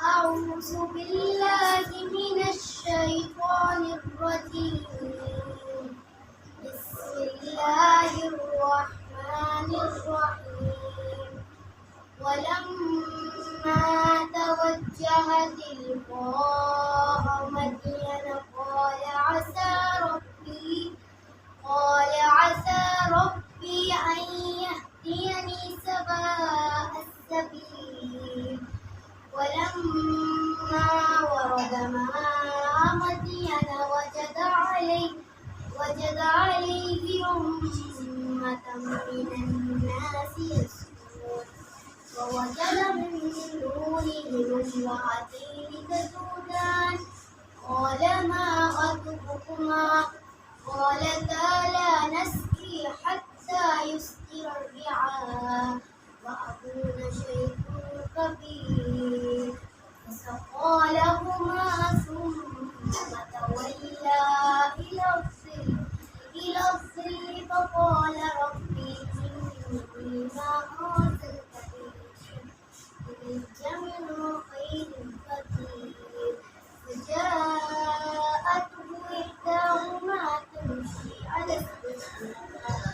أعوذ بالله من الشيطان الرجيم. بسم الله الرحمن الرحيم. ولما توجه تلقاء مدين قال عسى ربي أن يهديني سواء السبيل. ولما ورد ماء مدين وجد عليه أمة من الناس يسقون ووجد من دونهم امرأتين تذودان قال ما خطبكما قالتا لا نسقي حتى يصدر الرعاء وأبونا شيخ كبير فسقى لهما ثم تولى إلى الظل فقال ربي إني ما أرسلت إلي من خير كثير. فجاءته إحداهما تمشي على استحياء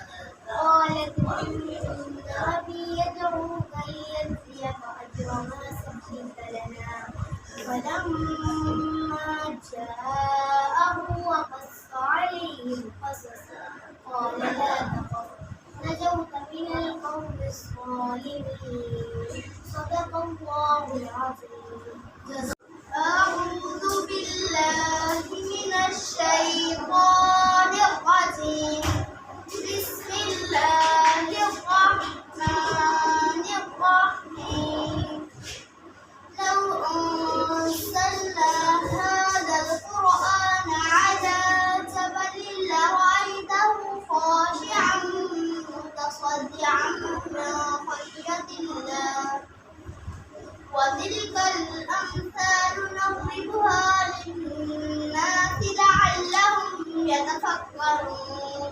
قالت إن أبي يدعوك ليجزيك أجر ما سقيت لنا. فلما جاءه وقص عليه القصص قال لا تخف نجوت من القوم الظالمين. صدق الله العظيم. أعوذ بالله من الشيطان الرجيم. بسم الله الرحمن الرحيم. لو أنزلنا هذا القرآن على جبل لرأيته خاشعا متصدعا من خشية الله. وتلك الأمثال نضربها للناس لعلهم يتفكرون.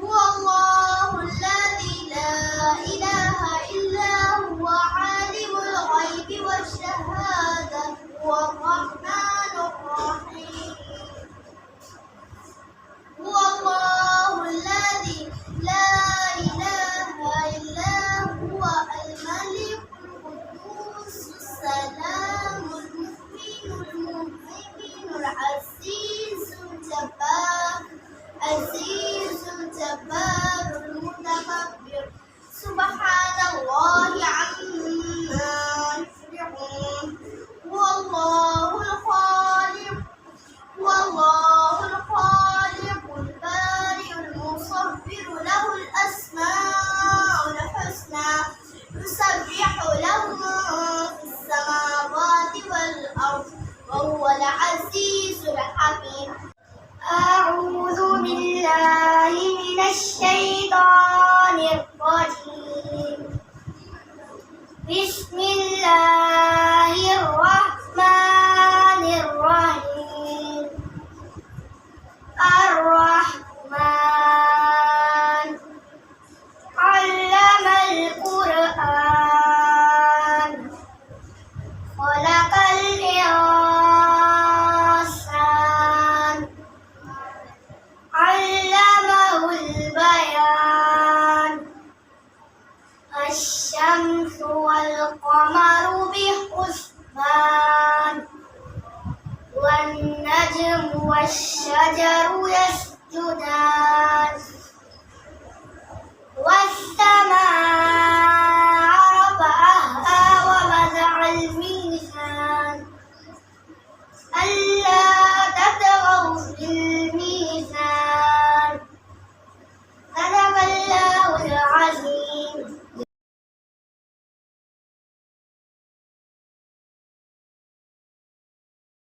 هو الله الذي لا إله إلا هو عالم الغيب والشهادة هو الرحمن الرحيم. هو الله الذي لا إله إلا هو الملك القدوس السلام المؤمن المهيمن العزيز الجبار المتكبر. سبحان الله عما يشركون. هو الله الخالق البارئ المصور له الأسماء الحسنى يسبح له ما في السماوات والأرض وهو العزيز الحكيم. أعوذ بالله من الشيطان الرجيم. بسم الله الرحمن الرحيم. الرحمن علم القرآن خلق الإنسان علمه البيان. الشمس والقمر بحسبان والنجم والشجر يسجدان